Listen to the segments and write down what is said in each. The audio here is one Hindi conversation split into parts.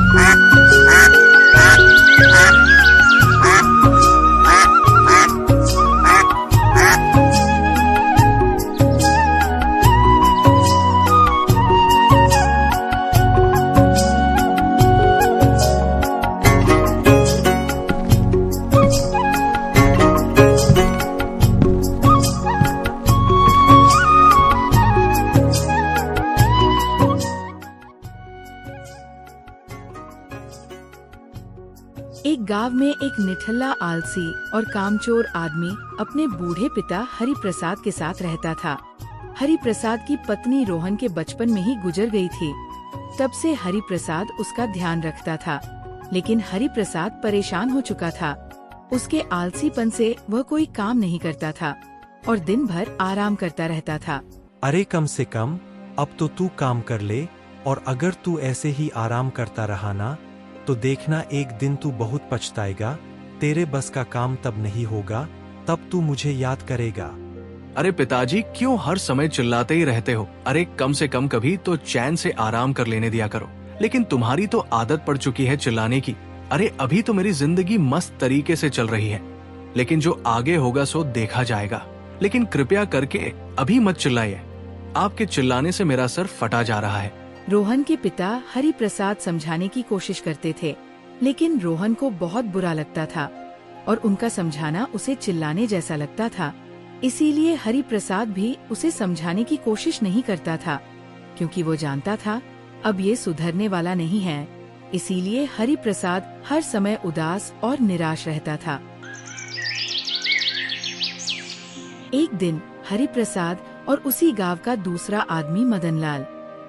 एक गांव में एक निठल्ला आलसी और कामचोर आदमी अपने बूढ़े पिता हरिप्रसाद के साथ रहता था। हरिप्रसाद की पत्नी रोहन के बचपन में ही गुजर गई थी। तब से हरिप्रसाद उसका ध्यान रखता था, लेकिन हरिप्रसाद परेशान हो चुका था। उसके आलसीपन से वह कोई काम नहीं करता था और दिन भर आराम करता रहता था। अरे कम से कम अब तो तू काम कर ले, और अगर तू ऐसे ही आराम करता रहा ना तो देखना एक दिन तू बहुत पछताएगा। तेरे बस का काम तब नहीं होगा, तब तू मुझे याद करेगा। अरे पिताजी, क्यों हर समय चिल्लाते ही रहते हो? अरे कम से कम कभी तो चैन से आराम कर लेने दिया करो। लेकिन तुम्हारी तो आदत पड़ चुकी है चिल्लाने की। अरे अभी तो मेरी जिंदगी मस्त तरीके से चल रही है, लेकिन जो आगे होगा सो देखा जाएगा। लेकिन कृपया करके अभी मत चिल्लाइए, आपके चिल्लाने से मेरा सर फटा जा रहा है। रोहन के पिता हरिप्रसाद समझाने की कोशिश करते थे, लेकिन रोहन को बहुत बुरा लगता था और उनका समझाना उसे चिल्लाने जैसा लगता था। इसीलिए हरिप्रसाद भी उसे समझाने की कोशिश नहीं करता था, क्योंकि वो जानता था अब ये सुधरने वाला नहीं है। इसीलिए हरिप्रसाद हर समय उदास और निराश रहता था। एक दिन हरिप्रसाद और उसी गांव का दूसरा आदमी मदनलाल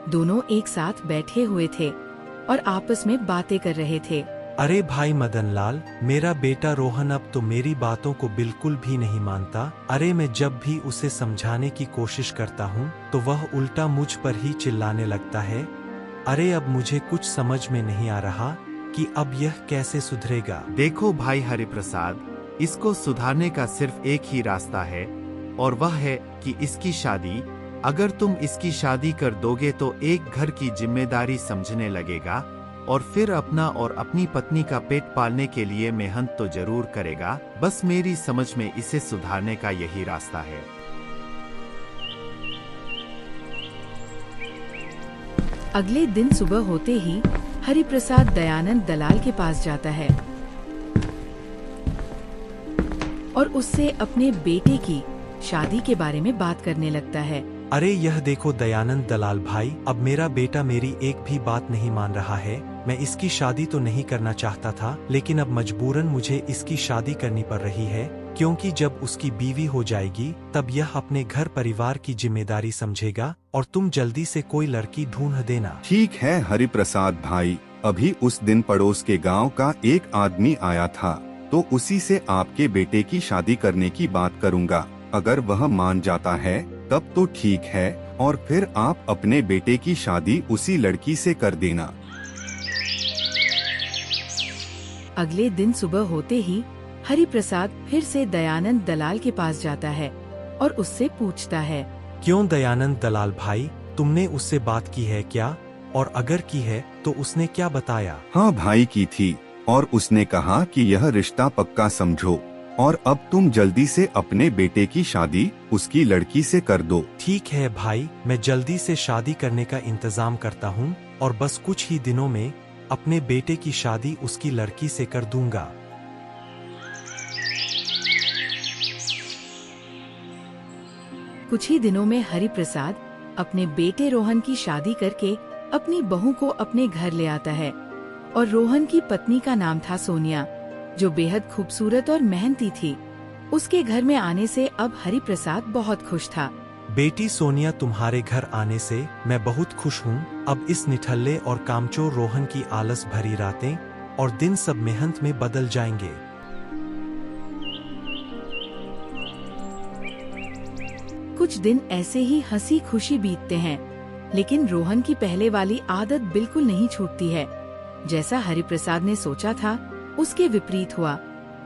दोनों एक साथ बैठे हुए थे और आपस में बातें कर रहे थे। अरे भाई मदनलाल, मेरा बेटा रोहन अब तो मेरी बातों को बिल्कुल भी नहीं मानता। अरे मैं जब भी उसे समझाने की कोशिश करता हूँ तो वह उल्टा मुझ पर ही चिल्लाने लगता है। अरे अब मुझे कुछ समझ में नहीं आ रहा कि अब यह कैसे सुधरेगा। देखो भाई हरिप्रसाद, इसको सुधारने का सिर्फ एक ही रास्ता है, और वह है कि इसकी शादी। अगर तुम इसकी शादी कर दोगे तो एक घर की जिम्मेदारी समझने लगेगा और फिर अपना और अपनी पत्नी का पेट पालने के लिए मेहनत तो जरूर करेगा। बस मेरी समझ में इसे सुधारने का यही रास्ता है। अगले दिन सुबह होते ही हरिप्रसाद दयानंद दलाल के पास जाता है और उससे अपने बेटे की शादी के बारे में बात करने लगता है। अरे यह देखो दयानंद दलाल भाई, अब मेरा बेटा मेरी एक भी बात नहीं मान रहा है। मैं इसकी शादी तो नहीं करना चाहता था, लेकिन अब मजबूरन मुझे इसकी शादी करनी पड़ रही है, क्योंकि जब उसकी बीवी हो जाएगी तब यह अपने घर परिवार की जिम्मेदारी समझेगा, और तुम जल्दी से कोई लड़की ढूंढ देना। ठीक है हरिप्रसाद भाई, अभी उस दिन पड़ोस के गांव का एक आदमी आया था, तो उसी से आपके बेटे की शादी करने की बात करूंगा। अगर वह मान जाता है तब तो ठीक है, और फिर आप अपने बेटे की शादी उसी लड़की से कर देना। अगले दिन सुबह होते ही हरिप्रसाद फिर से दयानंद दलाल के पास जाता है और उससे पूछता है। क्यों दयानंद दलाल भाई, तुमने उससे बात की है क्या? और अगर की है तो उसने क्या बताया? हाँ भाई, की थी, और उसने कहा कि यह रिश्ता पक्का समझो, और अब तुम जल्दी से अपने बेटे की शादी उसकी लड़की से कर दो। ठीक है भाई, मैं जल्दी से शादी करने का इंतजाम करता हूँ, और बस कुछ ही दिनों में अपने बेटे की शादी उसकी लड़की से कर दूंगा। कुछ ही दिनों में हरिप्रसाद अपने बेटे रोहन की शादी करके अपनी बहू को अपने घर ले आता है, और रोहन की पत्नी का नाम था सोनिया, जो बेहद खूबसूरत और मेहनती थी। उसके घर में आने से अब हरिप्रसाद बहुत खुश था। बेटी सोनिया, तुम्हारे घर आने से मैं बहुत खुश हूँ। अब इस निठल्ले और कामचोर रोहन की आलस भरी रातें और दिन सब मेहनत में बदल जाएंगे। कुछ दिन ऐसे ही हंसी खुशी बीतते हैं, लेकिन रोहन की पहले वाली आदत बिल्कुल नहीं छूटती है। जैसा हरिप्रसाद ने सोचा था उसके विपरीत हुआ,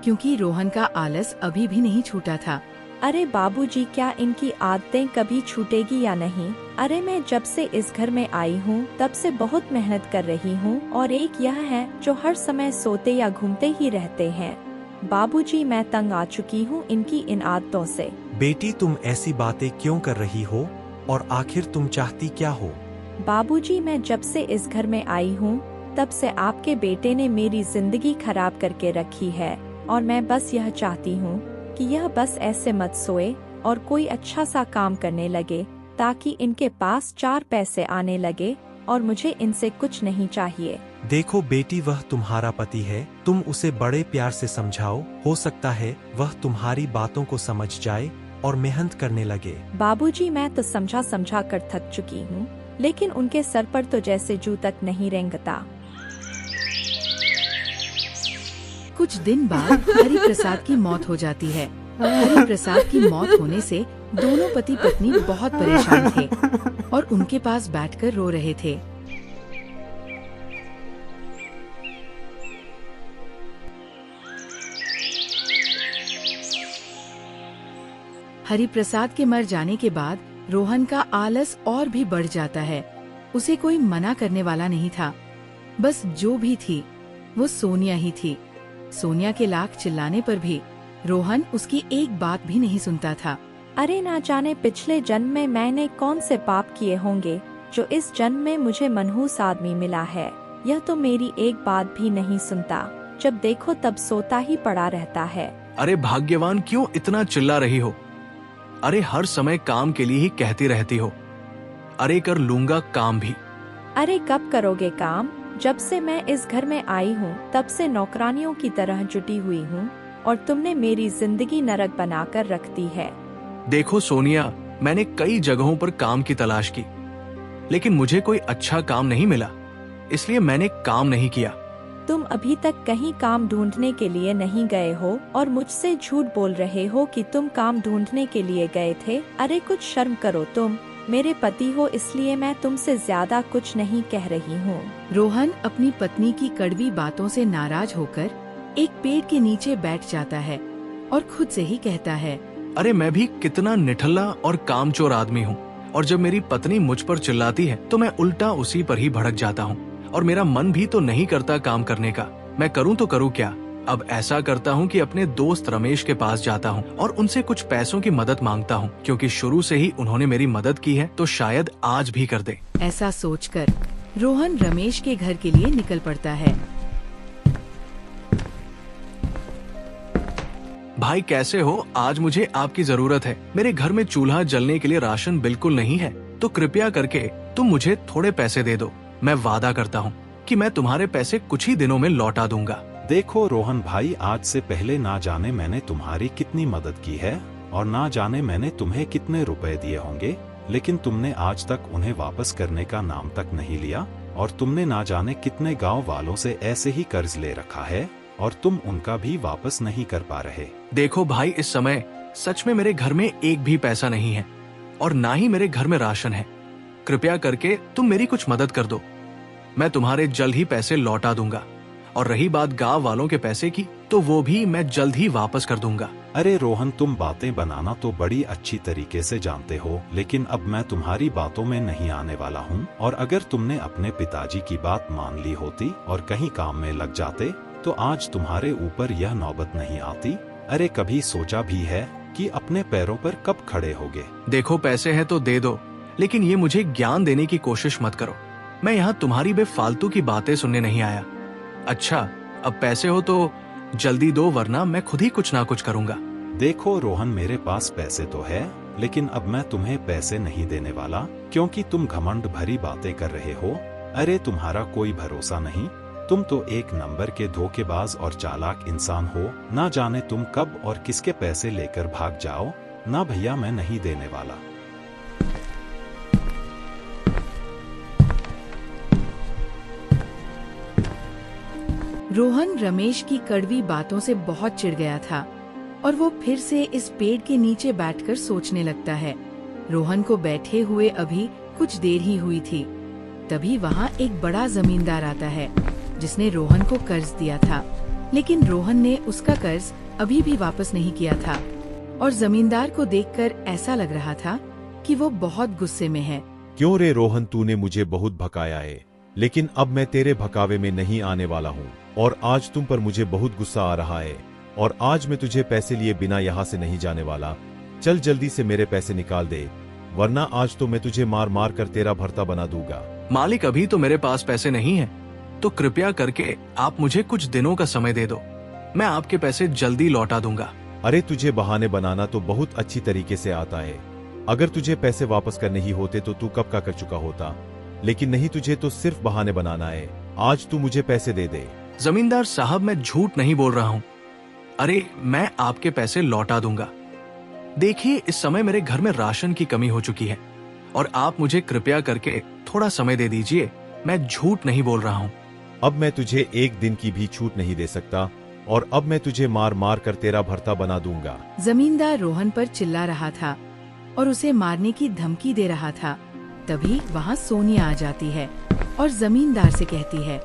क्योंकि रोहन का आलस अभी भी नहीं छूटा था। अरे बाबूजी, क्या इनकी आदतें कभी छूटेगी या नहीं? अरे मैं जब से इस घर में आई हूँ तब से बहुत मेहनत कर रही हूँ, और एक यह है जो हर समय सोते या घूमते ही रहते हैं। बाबूजी, मैं तंग आ चुकी हूँ इनकी इन आदतों से। बेटी, तुम ऐसी बातें क्यों कर रही हो और आखिर तुम चाहती क्या हो? बाबूजी, मैं जब से इस घर में आई हूँ तब से आपके बेटे ने मेरी जिंदगी खराब करके रखी है, और मैं बस यह चाहती हूँ कि यह बस ऐसे मत सोए और कोई अच्छा सा काम करने लगे ताकि इनके पास 4 पैसे आने लगे, और मुझे इनसे कुछ नहीं चाहिए। देखो बेटी, वह तुम्हारा पति है, तुम उसे बड़े प्यार से समझाओ, हो सकता है वह तुम्हारी बातों को समझ जाए और मेहनत करने लगे। बाबूजी, मैं तो समझा कर थक चुकी हूँ, लेकिन उनके सर पर तो जैसे जू तक नहीं रेंगता। कुछ दिन बाद हरि प्रसाद की मौत हो जाती है। हरि प्रसाद की मौत होने से दोनों पति पत्नी बहुत परेशान थे और उनके पास बैठकर रो रहे थे। हरि प्रसाद के मर जाने के बाद रोहन का आलस और भी बढ़ जाता है। उसे कोई मना करने वाला नहीं था। बस जो भी थी वो सोनिया ही थी। सोनिया के लाख चिल्लाने पर भी रोहन उसकी एक बात भी नहीं सुनता था। अरे ना जाने पिछले जन्म में मैंने कौन से पाप किए होंगे जो इस जन्म में मुझे मनहूस आदमी मिला है। यह तो मेरी एक बात भी नहीं सुनता, जब देखो तब सोता ही पड़ा रहता है। अरे भाग्यवान, क्यों इतना चिल्ला रही हो? अरे हर समय काम के लिए ही कहती रहती हो। अरे कर लूंगा काम भी। अरे कब करोगे काम? जब से मैं इस घर में आई हूँ तब से नौकरानियों की तरह जुटी हुई हूँ, और तुमने मेरी जिंदगी नरक बनाकर रख दी है। देखो सोनिया, मैंने कई जगहों पर काम की तलाश की, लेकिन मुझे कोई अच्छा काम नहीं मिला, इसलिए मैंने काम नहीं किया। तुम अभी तक कहीं काम ढूंढने के लिए नहीं गए हो और मुझसे झूठ बोल रहे हो कि तुम काम ढूंढने के लिए गए थे। अरे कुछ शर्म करो, तुम मेरे पति हो, इसलिए मैं तुमसे ज्यादा कुछ नहीं कह रही हूँ। रोहन अपनी पत्नी की कड़वी बातों से नाराज होकर एक पेड़ के नीचे बैठ जाता है और खुद से ही कहता है, अरे मैं भी कितना निठल्ला और कामचोर आदमी हूँ, और जब मेरी पत्नी मुझ पर चिल्लाती है तो मैं उल्टा उसी पर ही भड़क जाता हूँ, और मेरा मन भी तो नहीं करता काम करने का। मैं करूँ तो करूँ क्या? अब ऐसा करता हूँ कि अपने दोस्त रमेश के पास जाता हूँ और उनसे कुछ पैसों की मदद मांगता हूँ, क्योंकि शुरू से ही उन्होंने मेरी मदद की है तो शायद आज भी कर दे। ऐसा सोचकर रोहन रमेश के घर के लिए निकल पड़ता है। भाई कैसे हो? आज मुझे आपकी जरूरत है। मेरे घर में चूल्हा जलने के लिए राशन बिल्कुल नहीं है, तो कृपया करके तुम मुझे थोड़े पैसे दे दो। मैं वादा करता हूँ कि मैं तुम्हारे पैसे कुछ ही दिनों में लौटा दूंगा। देखो रोहन भाई, आज से पहले ना जाने मैंने तुम्हारी कितनी मदद की है और ना जाने मैंने तुम्हें कितने रुपए दिए होंगे, लेकिन तुमने आज तक उन्हें वापस करने का नाम तक नहीं लिया, और तुमने ना जाने कितने गांव वालों से ऐसे ही कर्ज ले रखा है और तुम उनका भी वापस नहीं कर पा रहे। देखो भाई, इस समय सच में मेरे घर में एक भी पैसा नहीं है और ना ही मेरे घर में राशन है। कृपया करके तुम मेरी कुछ मदद कर दो। मैं तुम्हारे जल्द ही पैसे लौटा दूंगा, और रही बात गांव वालों के पैसे की, तो वो भी मैं जल्द ही वापस कर दूंगा। अरे रोहन, तुम बातें बनाना तो बड़ी अच्छी तरीके से जानते हो, लेकिन अब मैं तुम्हारी बातों में नहीं आने वाला हूँ, और अगर तुमने अपने पिताजी की बात मान ली होती और कहीं काम में लग जाते तो आज तुम्हारे ऊपर यह नौबत नहीं आती। अरे कभी सोचा भी है कि अपने पैरों पर कब खड़े होगे? देखो पैसे हैं तो दे दो, लेकिन ये मुझे ज्ञान देने की कोशिश मत करो। मैं यहाँ तुम्हारी बेफालतू की बातें सुनने नहीं आया। अच्छा, अब पैसे हो तो जल्दी दो, वरना मैं खुद ही कुछ ना कुछ करूँगा। देखो रोहन, मेरे पास पैसे तो है, लेकिन अब मैं तुम्हें पैसे नहीं देने वाला, क्योंकि तुम घमंड भरी बातें कर रहे हो। अरे तुम्हारा कोई भरोसा नहीं, तुम तो एक नंबर के धोखेबाज और चालाक इंसान हो। ना जाने तुम कब और किसके पैसे लेकर भाग जाओ। ना भैया, मैं नहीं देने वाला। रोहन रमेश की कड़वी बातों से बहुत चिढ़ गया था और वो फिर से इस पेड़ के नीचे बैठकर सोचने लगता है। रोहन को बैठे हुए अभी कुछ देर ही हुई थी, तभी वहाँ एक बड़ा जमींदार आता है जिसने रोहन को कर्ज दिया था, लेकिन रोहन ने उसका कर्ज अभी भी वापस नहीं किया था। और जमींदार को देखकर ऐसा लग रहा था कि वो बहुत गुस्से में है। क्यों रे रोहन, तूने मुझे बहुत भकाया है, लेकिन अब मैं तेरे भकावे में नहीं आने वाला हूँ। और आज तुम पर मुझे बहुत गुस्सा आ रहा है, और आज मैं तुझे पैसे लिए बिना यहाँ से नहीं जाने वाला। चल जल्दी से मेरे पैसे निकाल दे, वरना आज तो मैं तुझे मार मार कर तेरा भर्ता बना दूंगा। मालिक, अभी तो मेरे पास पैसे नहीं हैं, तो कृपया करके आप मुझे कुछ दिनों का समय दे दो, मैं आपके पैसे जल्दी लौटा दूंगा। अरे तुझे बहाने बनाना तो बहुत अच्छी तरीके से आता है। अगर तुझे पैसे वापस करने ही होते तो तू कब का कर चुका होता, लेकिन नहीं, तुझे तो सिर्फ बहाने बनाना है। आज तू मुझे पैसे दे दे। जमींदार साहब, मैं झूठ नहीं बोल रहा हूँ। अरे मैं आपके पैसे लौटा दूंगा। देखिए, इस समय मेरे घर में राशन की कमी हो चुकी है और आप मुझे कृपया करके थोड़ा समय दे दीजिए। मैं झूठ नहीं बोल रहा हूँ। अब मैं तुझे एक दिन की भी छूट नहीं दे सकता, और अब मैं तुझे मार मार कर तेरा भर्ता बना दूंगा। जमींदार रोहन पर चिल्ला रहा था और उसे मारने की धमकी दे रहा था। तभी वहाँ सोनिया आ जाती है और जमींदार से कहती है,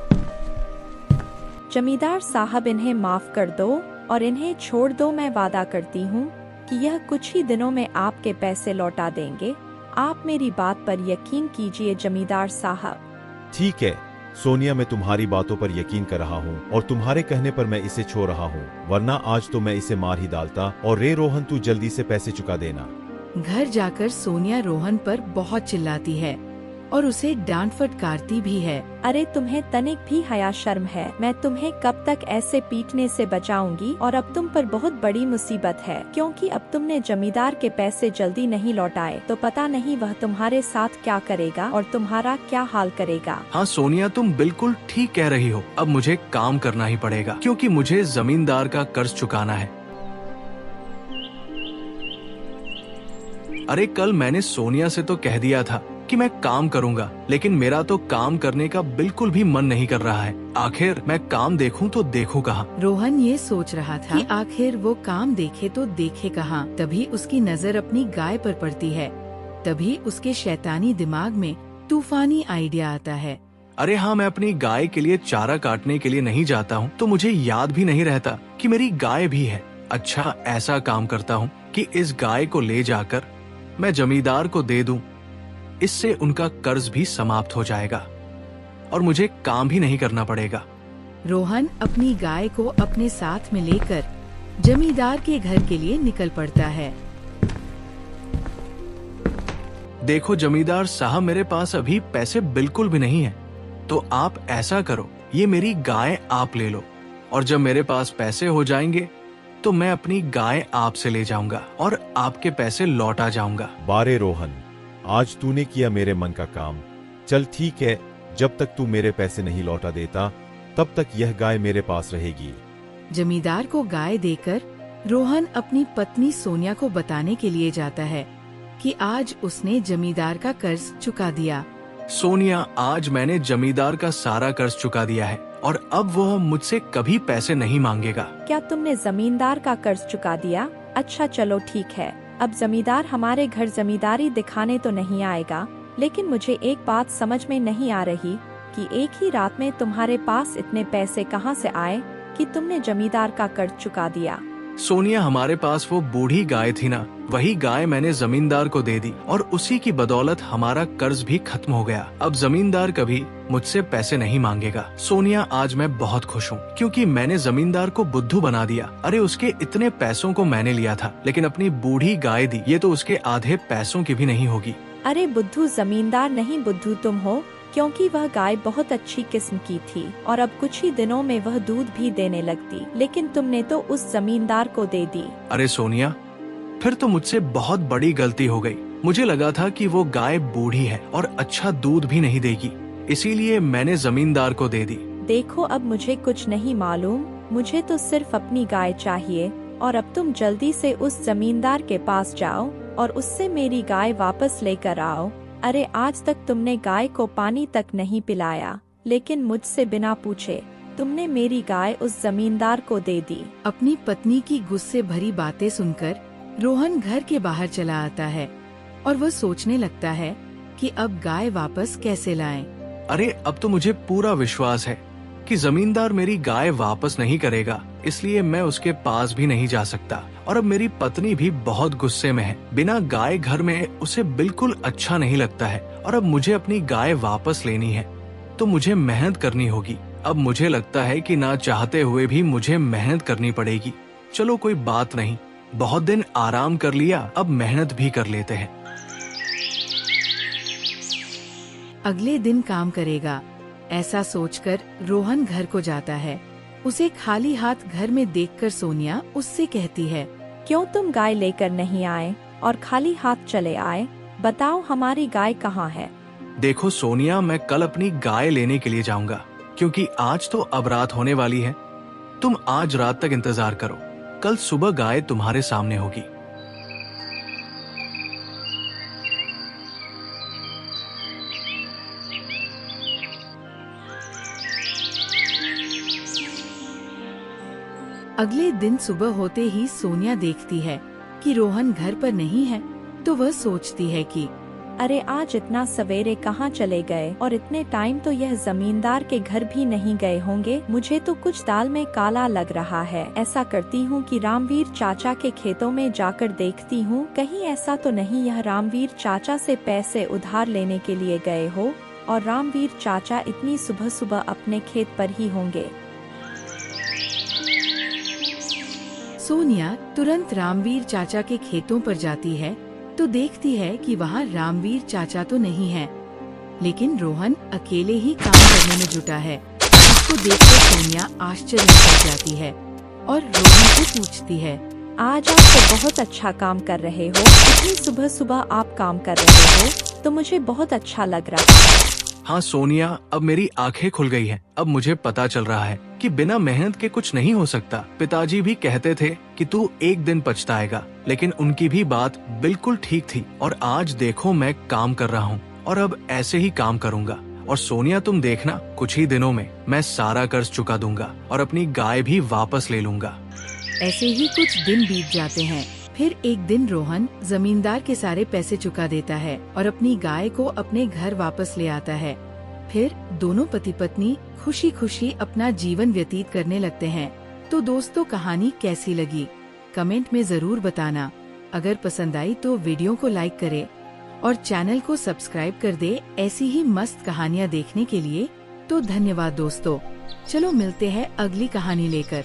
जमींदार साहब, इन्हें माफ कर दो और इन्हें छोड़ दो। मैं वादा करती हूँ कि यह कुछ ही दिनों में आपके पैसे लौटा देंगे। आप मेरी बात पर यकीन कीजिए जमींदार साहब। ठीक है सोनिया, मैं तुम्हारी बातों पर यकीन कर रहा हूँ और तुम्हारे कहने पर मैं इसे छोड़ रहा हूँ, वरना आज तो मैं इसे मार ही डालता। और रे रोहन, तू जल्दी से पैसे चुका देना। घर जाकर सोनिया रोहन पर बहुत चिल्लाती है और उसे डांट फटकारती भी है। अरे तुम्हें तनिक भी हया शर्म है? मैं तुम्हें कब तक ऐसे पीटने से बचाऊंगी? और अब तुम पर बहुत बड़ी मुसीबत है, क्योंकि अब तुमने जमींदार के पैसे जल्दी नहीं लौटाए तो पता नहीं वह तुम्हारे साथ क्या करेगा और तुम्हारा क्या हाल करेगा। हाँ सोनिया, तुम बिल्कुल ठीक कह रही हो। अब मुझे काम करना ही पड़ेगा, क्योंकि मुझे जमींदार का कर्ज चुकाना है। अरे कल मैंने सोनिया से तो कह दिया था कि मैं काम करूंगा, लेकिन मेरा तो काम करने का बिल्कुल भी मन नहीं कर रहा है। आखिर मैं काम देखूं तो देखूं कहाँ? रोहन ये सोच रहा था कि आखिर वो काम देखे तो देखे कहाँ। तभी उसकी नजर अपनी गाय पर पड़ती है। तभी उसके शैतानी दिमाग में तूफानी आइडिया आता है। अरे हाँ, मैं अपनी गाय के लिए चारा काटने के लिए नहीं जाता हूँ तो मुझे याद भी नहीं रहता कि मेरी गाय भी है। अच्छा, ऐसा काम करता हूँ कि इस गाय को ले जाकर मैं जमींदार को दे दूं। इससे उनका कर्ज भी समाप्त हो जाएगा और मुझे काम भी नहीं करना पड़ेगा। रोहन अपनी गाय को अपने साथ में लेकर जमींदार के घर के लिए निकल पड़ता है। देखो जमींदार साहब, मेरे पास अभी पैसे बिल्कुल भी नहीं है, तो आप ऐसा करो, ये मेरी गाय आप ले लो, और जब मेरे पास पैसे हो जाएंगे तो मैं अपनी गाय आपसे ले जाऊंगा और आपके पैसे लौटा जाऊंगा। बारे रोहन, आज तूने किया मेरे मन का काम। चल ठीक है, जब तक तू मेरे पैसे नहीं लौटा देता तब तक यह गाय मेरे पास रहेगी। जमींदार को गाय देकर रोहन अपनी पत्नी सोनिया को बताने के लिए जाता है कि आज उसने जमींदार का कर्ज चुका दिया। सोनिया, आज मैंने जमींदार का सारा कर्ज चुका दिया है और अब वह मुझसे कभी पैसे नहीं मांगेगा। क्या तुमने जमींदार का कर्ज चुका दिया? अच्छा चलो ठीक है, अब जमींदार हमारे घर जमींदारी दिखाने तो नहीं आएगा, लेकिन मुझे एक बात समझ में नहीं आ रही कि एक ही रात में तुम्हारे पास इतने पैसे कहां से आए कि तुमने जमींदार का कर्ज चुका दिया। सोनिया, हमारे पास वो बूढ़ी गाय थी ना, वही गाय मैंने जमींदार को दे दी और उसी की बदौलत हमारा कर्ज भी खत्म हो गया। अब जमींदार कभी मुझसे पैसे नहीं मांगेगा। सोनिया, आज मैं बहुत खुश हूँ क्योंकि मैंने जमींदार को बुद्धू बना दिया। अरे उसके इतने पैसों को मैंने लिया था, लेकिन अपनी बूढ़ी गाय दी, ये तो उसके आधे पैसों की भी नहीं होगी। अरे बुद्धू जमींदार नहीं, बुद्धू तुम हो, क्योंकि वह गाय बहुत अच्छी किस्म की थी और अब कुछ ही दिनों में वह दूध भी देने लगती, लेकिन तुमने तो उस जमींदार को दे दी। अरे सोनिया, फिर तो मुझसे बहुत बड़ी गलती हो गई। मुझे लगा था कि वो गाय बूढ़ी है और अच्छा दूध भी नहीं देगी, इसीलिए मैंने जमींदार को दे दी। देखो, अब मुझे कुछ नहीं मालूम, मुझे तो सिर्फ अपनी गाय चाहिए और अब तुम जल्दी से उस जमींदार के पास जाओ और उससे मेरी गाय वापस लेकर आओ। अरे आज तक तुमने गाय को पानी तक नहीं पिलाया, लेकिन मुझसे बिना पूछे तुमने मेरी गाय उस जमींदार को दे दी। अपनी पत्नी की गुस्से भरी बातें सुनकर रोहन घर के बाहर चला आता है और वह सोचने लगता है कि अब गाय वापस कैसे लाएं। अरे अब तो मुझे पूरा विश्वास है कि जमींदार मेरी गाय वापस नहीं करेगा, इसलिए मैं उसके पास भी नहीं जा सकता और अब मेरी पत्नी भी बहुत गुस्से में है। बिना गाय घर में उसे बिल्कुल अच्छा नहीं लगता है और अब मुझे अपनी गाय वापस लेनी है तो मुझे मेहनत करनी होगी। अब मुझे लगता है कि ना चाहते हुए भी मुझे मेहनत करनी पड़ेगी। चलो कोई बात नहीं, बहुत दिन आराम कर लिया, अब मेहनत भी कर लेते हैं। अगले दिन काम करेगा, ऐसा सोचकर रोहन घर को जाता है। उसे खाली हाथ घर में देखकर सोनिया उससे कहती है, क्यों तुम गाय लेकर नहीं आए और खाली हाथ चले आए? बताओ हमारी गाय कहाँ है? देखो सोनिया, मैं कल अपनी गाय लेने के लिए जाऊंगा क्योंकि आज तो अब रात होने वाली है। तुम आज रात तक इंतजार करो, कल सुबह गाय तुम्हारे सामने होगी। अगले दिन सुबह होते ही सोनिया देखती है कि रोहन घर पर नहीं है तो वह सोचती है कि अरे आज इतना सवेरे कहाँ चले गए और इतने टाइम तो यह जमींदार के घर भी नहीं गए होंगे। मुझे तो कुछ दाल में काला लग रहा है। ऐसा करती हूँ कि रामवीर चाचा के खेतों में जाकर देखती हूँ, कहीं ऐसा तो नहीं यह रामवीर चाचा से पैसे उधार लेने के लिए गए हो और रामवीर चाचा इतनी सुबह सुबह अपने खेत पर ही होंगे। सोनिया तुरंत रामवीर चाचा के खेतों पर जाती है तो देखती है कि वहाँ रामवीर चाचा तो नहीं है, लेकिन रोहन अकेले ही काम करने में जुटा है। इसको देखकर सोनिया आश्चर्य में पड़ जाती है और रोहन से पूछती है, आज आप तो बहुत अच्छा काम कर रहे हो। इतनी सुबह सुबह आप काम कर रहे हो तो मुझे बहुत अच्छा लग रहा है। हाँ सोनिया, अब मेरी आंखें खुल गई हैं। अब मुझे पता चल रहा है कि बिना मेहनत के कुछ नहीं हो सकता। पिताजी भी कहते थे कि तू एक दिन पछताएगा, लेकिन उनकी भी बात बिल्कुल ठीक थी और आज देखो मैं काम कर रहा हूँ और अब ऐसे ही काम करूँगा। और सोनिया तुम देखना, कुछ ही दिनों में मैं सारा कर्ज चुका दूंगा और अपनी गाय भी वापस ले लूंगा। ऐसे ही कुछ दिन बीत जाते हैं। फिर एक दिन रोहन जमींदार के सारे पैसे चुका देता है और अपनी गाय को अपने घर वापस ले आता है। फिर दोनों पति पत्नी खुशी खुशी अपना जीवन व्यतीत करने लगते हैं। तो दोस्तों, कहानी कैसी लगी कमेंट में जरूर बताना। अगर पसंद आई तो वीडियो को लाइक करे और चैनल को सब्सक्राइब कर दे ऐसी ही मस्त कहानियाँ देखने के लिए। तो धन्यवाद दोस्तों, चलो मिलते हैं अगली कहानी लेकर।